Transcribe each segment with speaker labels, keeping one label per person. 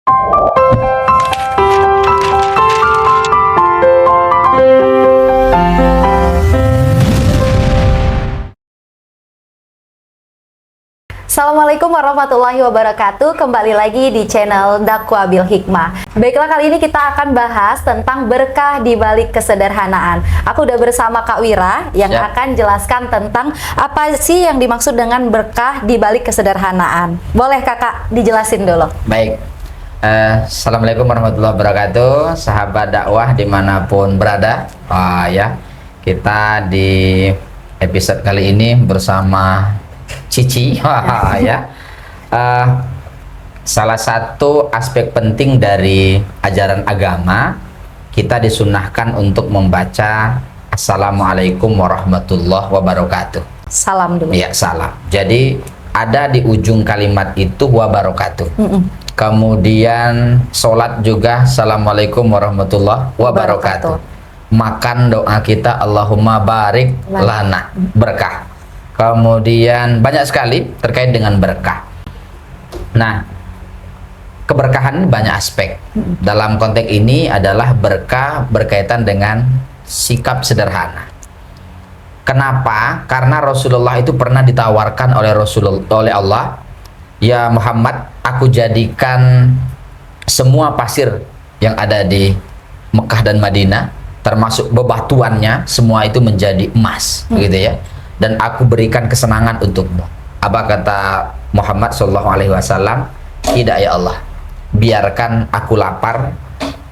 Speaker 1: Assalamualaikum warahmatullahi wabarakatuh. Kembali lagi di channel Dakwah Bil Hikmah. Baiklah, kali ini kita akan bahas tentang berkah di balik kesederhanaan. Aku udah bersama Kak Wira yang akan jelaskan tentang apa sih yang dimaksud dengan berkah di balik kesederhanaan. Boleh Kakak dijelasin dulu?
Speaker 2: Baik. Assalamualaikum warahmatullahi wabarakatuh. Sahabat dakwah dimanapun berada. Kita di episode kali ini bersama Cici, salah satu aspek penting dari ajaran agama, kita disunahkan untuk membaca Assalamualaikum warahmatullahi wabarakatuh.
Speaker 1: Salam dulu.
Speaker 2: Ya, salam. Jadi ada di ujung kalimat itu wabarakatuh. Kemudian sholat juga Assalamualaikum warahmatullahi wabarakatuh. Makan doa kita Allahumma barik lana, berkah. Kemudian banyak sekali terkait dengan berkah. Nah, keberkahan banyak aspek. Dalam konteks ini adalah berkah berkaitan dengan sikap sederhana. Kenapa? Karena Rasulullah itu pernah ditawarkan oleh Allah, ya Muhammad, aku jadikan semua pasir yang ada di Mekah dan Madinah, termasuk bebatuannya, semua itu menjadi emas, gitu ya. Dan aku berikan kesenangan untukmu. Apa kata Muhammad SAW? Tidak ya Allah, biarkan aku lapar,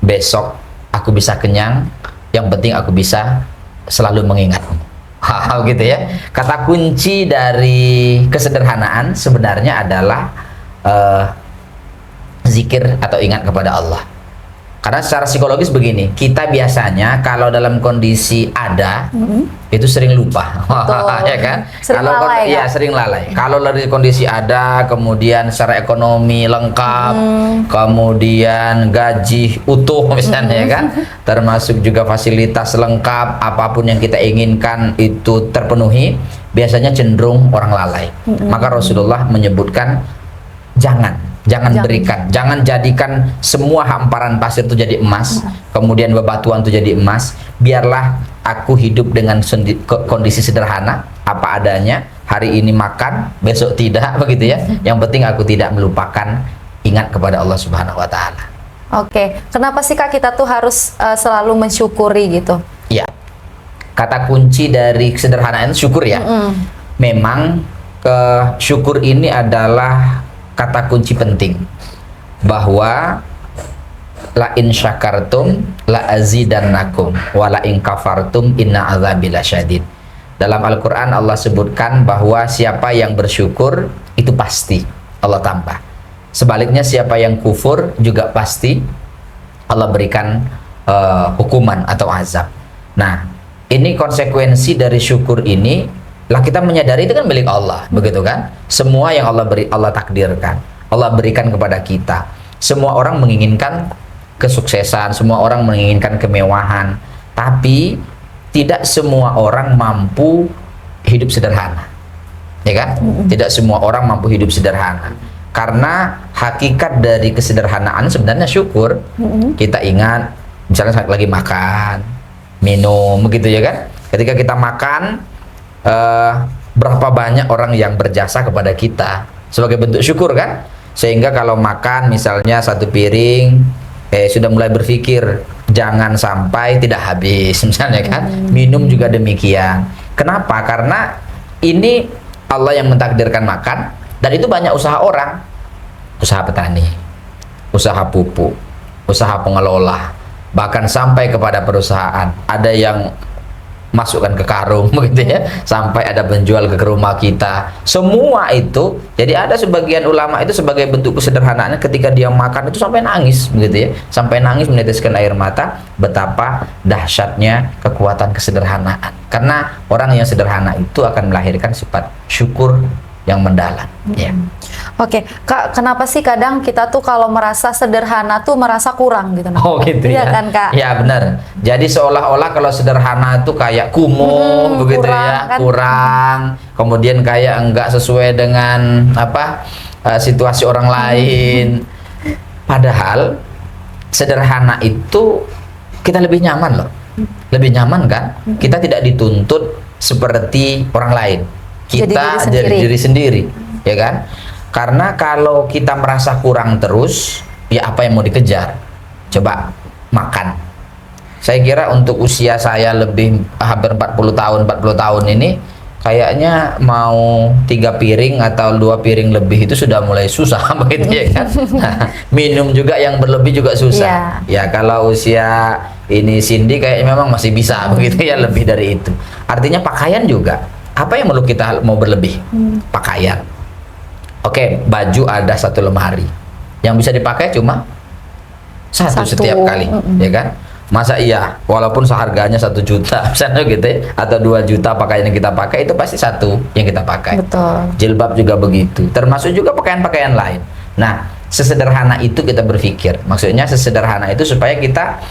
Speaker 2: besok aku bisa kenyang, yang penting aku bisa selalu mengingatmu. Hal gitu ya. Kata kunci dari kesederhanaan sebenarnya adalah zikir atau ingat kepada Allah. Karena secara psikologis begini, kita biasanya kalau dalam kondisi ada itu sering lupa, ya kan?
Speaker 1: Sering
Speaker 2: kalau
Speaker 1: lalai,
Speaker 2: ya sering lalai. Kalau dari kondisi ada, kemudian secara ekonomi lengkap, kemudian gaji utuh misalnya, ya kan? Termasuk juga fasilitas lengkap, apapun yang kita inginkan itu terpenuhi, biasanya cenderung orang lalai. Maka Rasulullah menyebutkan jangan berikan, jangan jadikan semua hamparan pasir itu jadi emas, kemudian bebatuan itu jadi emas. Biarlah aku hidup dengan kondisi sederhana, apa adanya. Hari ini makan, besok tidak, begitu ya. Yang penting aku tidak melupakan ingat kepada Allah Subhanahu wa Ta'ala.
Speaker 1: Oke, kenapa sih Kak kita tuh harus selalu mensyukuri gitu?
Speaker 2: Ya, kata kunci dari kesederhanaan syukur ya. Memang syukur ini adalah kata kunci penting, bahwa la in syakartum la azidannakum wa la in kafartum inna azabi lasyadid. Dalam Al-Qur'an Allah sebutkan bahwa siapa yang bersyukur itu pasti Allah tambah. Sebaliknya siapa yang kufur juga pasti Allah berikan hukuman atau azab. Nah, ini konsekuensi dari syukur ini. Lah kita menyadari itu kan milik Allah, begitu kan? Semua yang Allah takdirkan, Allah berikan kepada kita. Semua orang menginginkan kesuksesan, semua orang menginginkan kemewahan, tapi tidak semua orang mampu hidup sederhana, ya kan? Tidak semua orang mampu hidup sederhana. Karena hakikat dari kesederhanaan sebenarnya syukur. Kita ingat, misalnya saat lagi makan, minum, begitu ya kan? Ketika kita makan, berapa banyak orang yang berjasa kepada kita sebagai bentuk syukur kan, sehingga kalau makan misalnya satu piring sudah mulai berpikir jangan sampai tidak habis misalnya kan. Minum juga demikian. Kenapa? Karena ini Allah yang mentakdirkan makan, dan itu banyak usaha orang, usaha petani, usaha pupuk, usaha pengelola, bahkan sampai kepada perusahaan. Ada yang masukkan ke karung begitu ya, sampai ada penjual ke rumah kita. Semua itu, jadi ada sebagian ulama itu sebagai bentuk kesederhanaannya ketika dia makan itu sampai nangis begitu ya, sampai nangis meneteskan air mata. Betapa dahsyatnya kekuatan kesederhanaan, karena orang yang sederhana itu akan melahirkan sifat syukur yang mendalam. Ya.
Speaker 1: Oke, Kak, kenapa sih kadang kita tuh kalau merasa sederhana tuh merasa kurang gitu?
Speaker 2: Oh gitu
Speaker 1: ya? Iya
Speaker 2: ya?
Speaker 1: kan Kak?
Speaker 2: Ya benar. Jadi seolah-olah kalau sederhana itu kayak kumuh begitu
Speaker 1: kurang,
Speaker 2: ya,
Speaker 1: kan?
Speaker 2: kurang. Kemudian kayak enggak sesuai dengan apa situasi orang lain. Padahal sederhana itu kita lebih nyaman loh. Lebih nyaman kan? Kita tidak dituntut seperti orang lain. Kita jadi diri sendiri, ya kan? Karena kalau kita merasa kurang terus, ya apa yang mau dikejar? Coba makan. Saya kira untuk usia saya lebih hampir 40 tahun ini, kayaknya mau 3 piring atau 2 piring lebih itu sudah mulai susah begitu ya kan. Minum juga yang berlebih juga susah. Ya kalau usia ini Cindy kayaknya memang masih bisa begitu ya, lebih dari itu. Artinya pakaian juga. Apa yang perlu kita mau berlebih? Pakaian. Oke, baju ada 1 lemari. Yang bisa dipakai cuma satu setiap kali, ya kan? Masa iya, walaupun seharganya 1 juta misalnya gitu ya, atau 2 juta pakaian yang kita pakai, itu pasti satu yang kita pakai.
Speaker 1: Betul.
Speaker 2: Jilbab juga begitu, termasuk juga pakaian-pakaian lain. Nah, sesederhana itu kita berpikir, maksudnya sesederhana itu supaya kita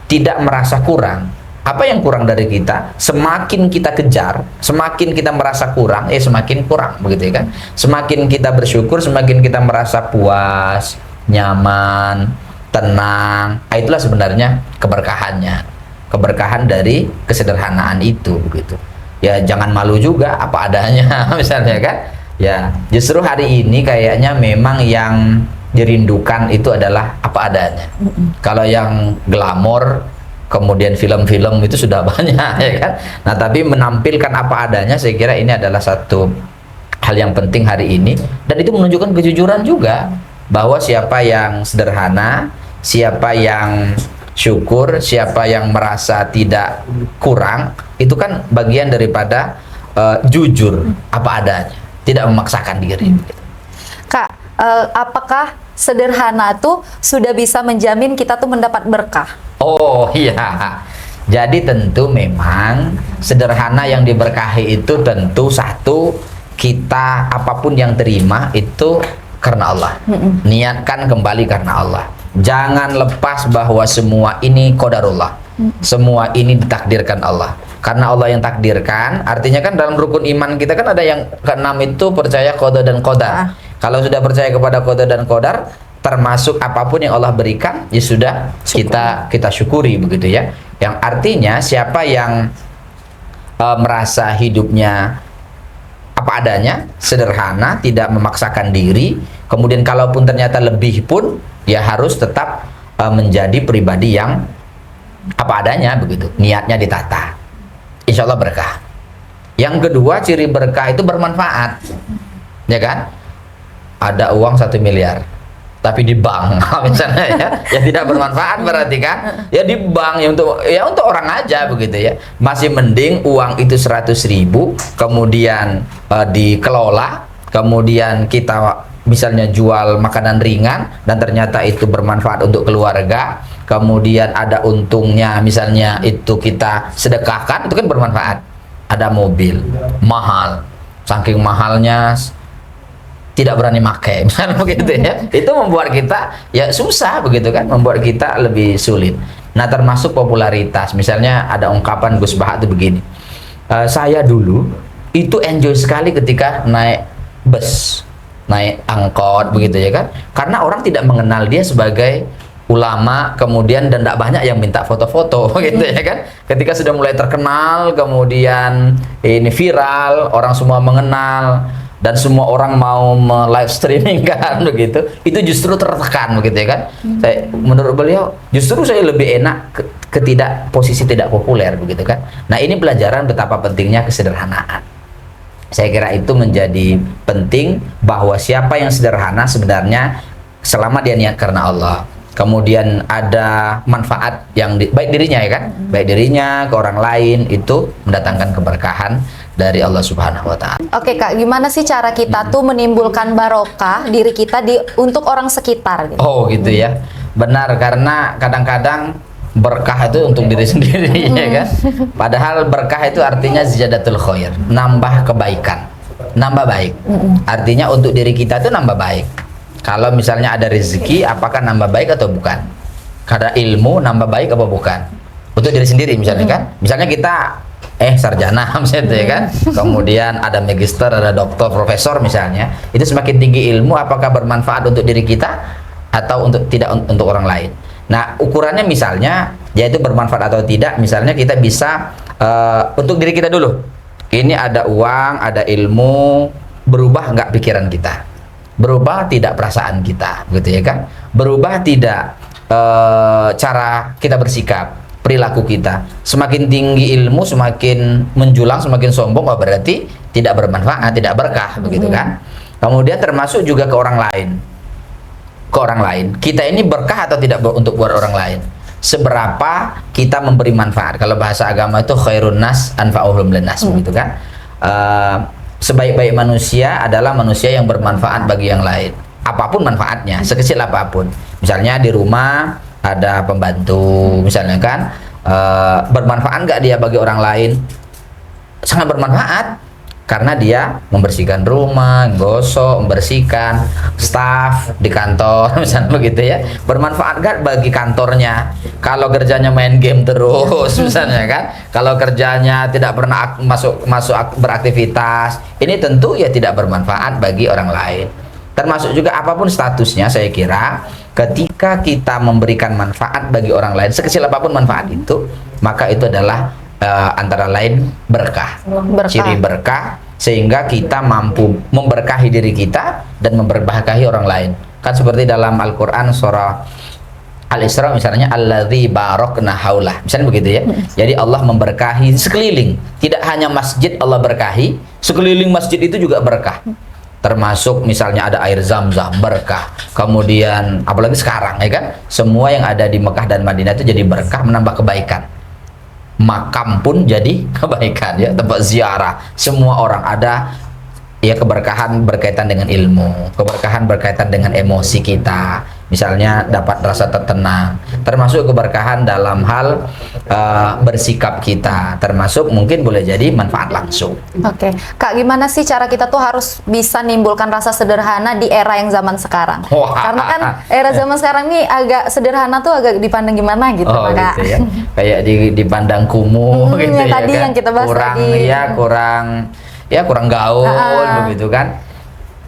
Speaker 2: tidak merasa kurang. Apa yang kurang dari kita, semakin kita kejar, semakin kita merasa kurang, semakin kurang, begitu ya kan? Semakin kita bersyukur, semakin kita merasa puas, nyaman, tenang. Itulah sebenarnya keberkahannya. Keberkahan dari kesederhanaan itu, begitu. Ya jangan malu juga apa adanya, misalnya kan? Ya justru hari ini kayaknya memang yang dirindukan itu adalah apa adanya. Kalau yang glamor, kemudian film-film itu sudah banyak, ya kan? Nah, tapi menampilkan apa adanya, saya kira ini adalah satu hal yang penting hari ini, dan itu menunjukkan kejujuran juga, bahwa siapa yang sederhana, siapa yang syukur, siapa yang merasa tidak kurang, itu kan bagian daripada jujur apa adanya, tidak memaksakan diri.
Speaker 1: Kak, apakah sederhana tuh sudah bisa menjamin kita tuh mendapat berkah?
Speaker 2: Oh iya, jadi tentu memang sederhana yang diberkahi itu tentu satu, kita apapun yang terima itu karena Allah. Niatkan kembali karena Allah. Jangan lepas bahwa semua ini qadarullah. Semua ini ditakdirkan Allah. Karena Allah yang takdirkan, artinya kan dalam rukun iman kita kan ada yang keenam itu percaya qada dan qadar. Kalau sudah percaya kepada qada dan qadar, termasuk apapun yang Allah berikan, ya sudah kita syukuri begitu ya. Yang artinya siapa yang merasa hidupnya apa adanya, sederhana, tidak memaksakan diri, kemudian kalaupun ternyata lebih pun, ya harus tetap menjadi pribadi yang apa adanya begitu, niatnya ditata, insya Allah berkah. Yang kedua, ciri berkah itu bermanfaat, ya kan? Ada uang 1 miliar tapi di bank misalnya ya tidak bermanfaat, berarti kan ya di bank ya untuk orang aja begitu ya. Masih mending uang itu 100.000 kemudian dikelola, kemudian kita misalnya jual makanan ringan dan ternyata itu bermanfaat untuk keluarga, kemudian ada untungnya, misalnya itu kita sedekahkan, itu kan bermanfaat. Ada mobil mahal, saking mahalnya tidak berani pakai, misalnya begitu ya. Itu membuat kita ya susah begitu kan, membuat kita lebih sulit. Nah, termasuk popularitas. Misalnya ada ungkapan Gus Baha itu begini, saya dulu itu enjoy sekali ketika naik bus, naik angkot begitu ya kan, karena orang tidak mengenal dia sebagai ulama, kemudian dan tidak banyak yang minta foto-foto gitu ya kan. Ketika sudah mulai terkenal, kemudian ini viral, orang semua mengenal dan semua orang mau live streaming kan begitu, itu justru tertekan begitu ya kan. Menurut beliau justru saya lebih enak posisi tidak populer begitu kan. Nah, ini pelajaran betapa pentingnya kesederhanaan. Saya kira itu menjadi penting, bahwa siapa yang sederhana sebenarnya selama dia niat karena Allah, kemudian ada manfaat yang baik dirinya ya kan, baik dirinya ke orang lain, itu mendatangkan keberkahan dari Allah Subhanahu wa Ta'ala.
Speaker 1: Oke Kak, gimana sih cara kita tuh menimbulkan barokah diri kita untuk orang sekitar gitu?
Speaker 2: Oh gitu ya, benar, karena kadang-kadang berkah itu untuk diri sendiri ya kan. Padahal berkah itu artinya ziyadatul khair, nambah kebaikan, nambah baik. Artinya untuk diri kita itu nambah baik. Kalau misalnya ada rezeki, apakah nambah baik atau bukan? Karena ilmu nambah baik apa bukan? Untuk diri sendiri misalnya kan. Misalnya kita sarjana misalnya ya kan. Kemudian ada magister, ada doktor, profesor misalnya. Itu semakin tinggi ilmu, apakah bermanfaat untuk diri kita atau untuk orang lain. Nah, ukurannya misalnya yaitu bermanfaat atau tidak, misalnya kita bisa untuk diri kita dulu. Ini ada uang, ada ilmu, berubah nggak pikiran kita? Berubah tidak perasaan kita, gitu ya kan? Berubah tidak cara kita bersikap, perilaku kita. Semakin tinggi ilmu, semakin menjulang, semakin sombong, berarti tidak bermanfaat, tidak berkah, begitu kan? Kemudian termasuk juga ke orang lain. Ke orang lain, kita ini berkah atau tidak untuk buat orang lain? Seberapa kita memberi manfaat? Kalau bahasa agama itu khairun nas anfa'uhum linnas, begitu kan? Sebaik-baik manusia adalah manusia yang bermanfaat bagi yang lain. Apapun manfaatnya, sekecil apapun. Misalnya di rumah ada pembantu, misalnya kan, bermanfaat nggak dia bagi orang lain? Sangat bermanfaat. Karena dia membersihkan rumah, gosok, membersihkan staf di kantor, misalnya begitu ya. Bermanfaat gak bagi kantornya? Kalau kerjanya main game terus, misalnya kan. Kalau kerjanya tidak pernah masuk beraktivitas, ini tentu ya tidak bermanfaat bagi orang lain. Termasuk juga apapun statusnya, saya kira ketika kita memberikan manfaat bagi orang lain, sekecil apapun manfaat itu, maka itu adalah antara lain berkah. Ciri berkah, sehingga kita mampu memberkahi diri kita dan memberkahi orang lain. Kan seperti dalam Al-Quran surah Al-Isra misalnya, alladzi barakna haulah, misalnya begitu ya. Jadi Allah memberkahi sekeliling, tidak hanya masjid Allah berkahi, sekeliling masjid itu juga berkah. Termasuk misalnya ada air zam-zam, berkah. Kemudian apalagi sekarang ya kan, semua yang ada di Mekah dan Madinah itu jadi berkah, menambah kebaikan. Makam pun jadi kebaikan ya, tempat ziarah, semua orang ada ya, keberkahan berkaitan dengan ilmu, keberkahan berkaitan dengan emosi kita, misalnya dapat rasa tertenang, termasuk keberkahan dalam hal bersikap kita, termasuk mungkin boleh jadi manfaat langsung.
Speaker 1: Oke, Kak, gimana sih cara kita tuh harus bisa nimbulkan rasa sederhana di era yang zaman sekarang?
Speaker 2: Wah.
Speaker 1: Karena kan era zaman sekarang nih agak sederhana tuh agak dipandang gimana gitu, Kak?
Speaker 2: Gitu ya. Kayak dipandang kumuh gitu
Speaker 1: yang
Speaker 2: ya
Speaker 1: tadi
Speaker 2: kan?
Speaker 1: yang kita bahas
Speaker 2: kurang
Speaker 1: tadi.
Speaker 2: kurang gaul begitu kan.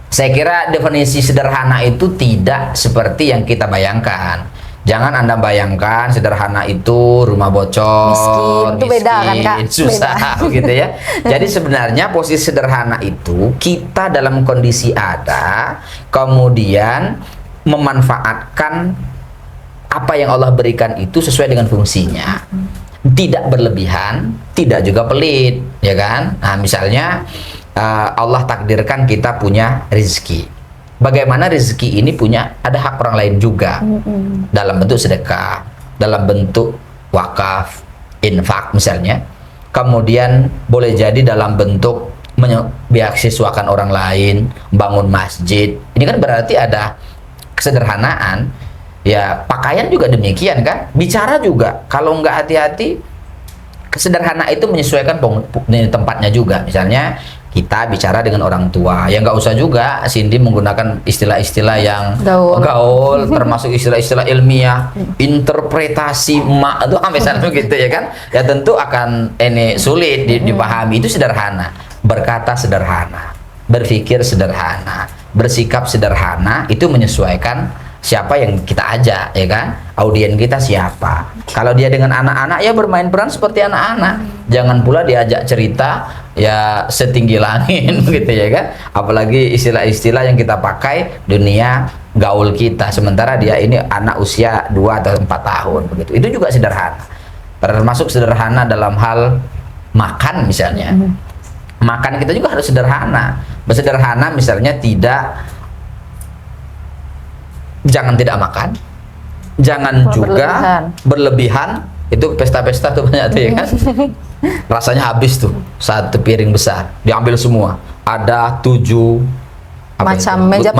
Speaker 2: Saya kira definisi sederhana itu tidak seperti yang kita bayangkan. Jangan Anda bayangkan sederhana itu rumah bocor,
Speaker 1: miskin, itu beda kan, Kak?
Speaker 2: susah gitu ya. Jadi sebenarnya posisi sederhana itu kita dalam kondisi ada, kemudian memanfaatkan apa yang Allah berikan itu sesuai dengan fungsinya. Tidak berlebihan, tidak juga pelit, ya kan? Nah, misalnya Allah takdirkan kita punya rezeki. Bagaimana rezeki ini ada hak orang lain juga, dalam bentuk sedekah, dalam bentuk wakaf, infak misalnya. Kemudian boleh jadi dalam bentuk beasiswakan orang lain, bangun masjid. Ini kan berarti ada kesederhanaan. Ya, pakaian juga demikian kan. Bicara juga, kalau nggak hati-hati, sederhana itu menyesuaikan tempatnya juga. Misalnya kita bicara dengan orang tua, ya nggak usah juga Cindy menggunakan istilah-istilah yang gaul, termasuk istilah-istilah ilmiah, interpretasi mak itu misalnya gitu ya kan. Ya tentu akan ini sulit dipahami. Itu sederhana, berkata sederhana, berpikir sederhana, bersikap sederhana, itu menyesuaikan siapa yang kita ajak, ya kan? Audien kita siapa? Kalau dia dengan anak-anak, ya bermain peran seperti anak-anak. Jangan pula diajak cerita ya setinggi langit gitu ya kan? Apalagi istilah-istilah yang kita pakai dunia gaul kita, sementara dia ini anak usia 2 atau 4 tahun begitu. Itu juga sederhana. Termasuk sederhana dalam hal makan misalnya. Makan kita juga harus sederhana. Bersederhana misalnya jangan tidak makan, jangan juga berlebihan. Itu pesta-pesta tuh banyak tuh ya kan. Rasanya habis tuh, satu piring besar diambil semua. Ada 7
Speaker 1: macam meja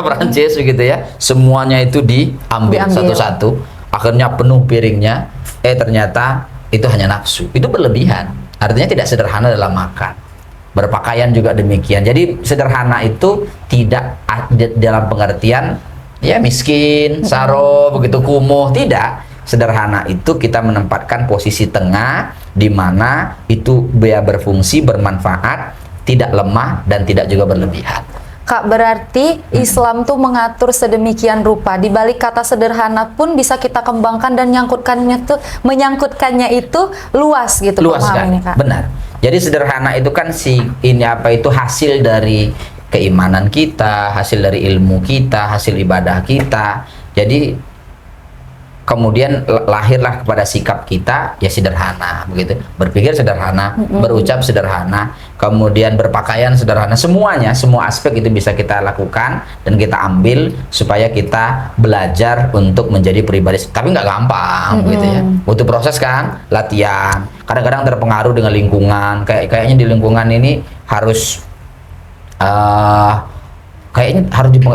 Speaker 2: Prancis begitu ya. Semuanya itu diambil satu-satu. Akhirnya penuh piringnya. Ternyata itu hanya nafsu. Itu berlebihan. Artinya tidak sederhana dalam makan. Berpakaian juga demikian. Jadi sederhana itu tidak dalam pengertian ya miskin, saro, begitu kumuh, tidak. Sederhana itu kita menempatkan posisi tengah, di mana itu berfungsi, bermanfaat, tidak lemah dan tidak juga berlebihan.
Speaker 1: Kak, berarti Islam tuh mengatur sedemikian rupa. Di balik kata sederhana pun bisa kita kembangkan dan menyangkutkannya itu luas gitu.
Speaker 2: Luas kan?
Speaker 1: pemahamannya, Kak.
Speaker 2: Benar. Jadi sederhana itu kan itu hasil dari keimanan kita, hasil dari ilmu kita, hasil ibadah kita. Jadi kemudian lahirlah kepada sikap kita ya sederhana begitu, berpikir sederhana, berucap sederhana, kemudian berpakaian sederhana, semuanya, semua aspek itu bisa kita lakukan dan kita ambil supaya kita belajar untuk menjadi pribadi. Tapi nggak gampang gitu ya, butuh proses kan, latihan, kadang-kadang terpengaruh dengan lingkungan, kayaknya di lingkungan ini harus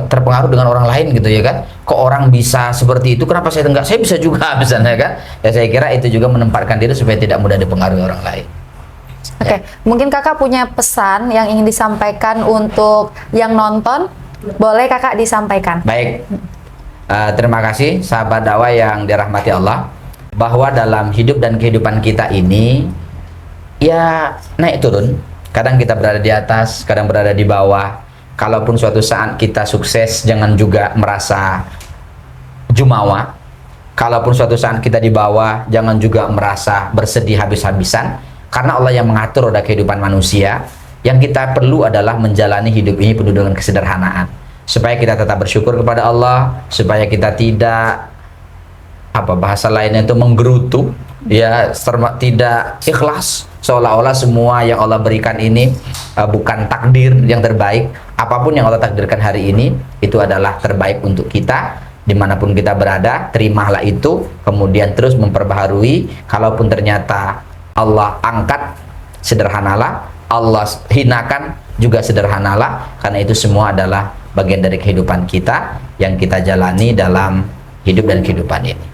Speaker 2: terpengaruh dengan orang lain gitu ya kan, kok orang bisa seperti itu, kenapa saya enggak, saya bisa juga misalnya kan ya. Saya kira itu juga menempatkan diri supaya tidak mudah dipengaruhi orang lain.
Speaker 1: Oke, mungkin kakak punya pesan yang ingin disampaikan untuk yang nonton, boleh kakak disampaikan.
Speaker 2: Baik, terima kasih sahabat dakwah yang dirahmati Allah, bahwa dalam hidup dan kehidupan kita ini ya naik turun, kadang kita berada di atas, kadang berada di bawah. Kalaupun suatu saat kita sukses, jangan juga merasa jumawa. Kalaupun suatu saat kita di bawah, jangan juga merasa bersedih habis-habisan. Karena Allah yang mengatur roda kehidupan manusia. Yang kita perlu adalah menjalani hidup ini penuh dengan kesederhanaan. Supaya kita tetap bersyukur kepada Allah, supaya kita tidak, bahasa lainnya itu menggerutu, ya, tidak ikhlas, seolah-olah semua yang Allah berikan ini bukan takdir yang terbaik. Apapun yang Allah takdirkan hari ini itu adalah terbaik untuk kita. Dimanapun kita berada, terimalah itu, kemudian terus memperbaharui. Kalaupun ternyata Allah angkat, sederhanalah. Allah hinakan, juga sederhanalah. Karena itu semua adalah bagian dari kehidupan kita yang kita jalani dalam hidup dan kehidupan ini.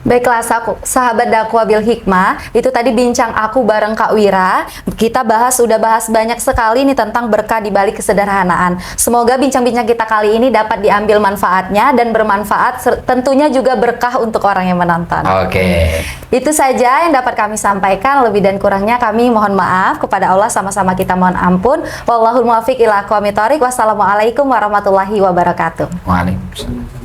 Speaker 1: Baiklah sahabat dakwah bil hikmah, itu tadi bincang aku bareng Kak Wira. Kita sudah bahas banyak sekali nih tentang berkah di balik kesederhanaan. Semoga bincang-bincang kita kali ini dapat diambil manfaatnya dan bermanfaat, tentunya juga berkah untuk orang yang menonton.
Speaker 2: Oke.
Speaker 1: Itu saja yang dapat kami sampaikan, lebih dan kurangnya kami mohon maaf. Kepada Allah sama-sama kita mohon ampun. Wallahul muwaffiq ila aqwamit thoriq. Wassalamualaikum warahmatullahi wabarakatuh.
Speaker 2: Waalaikumsalam.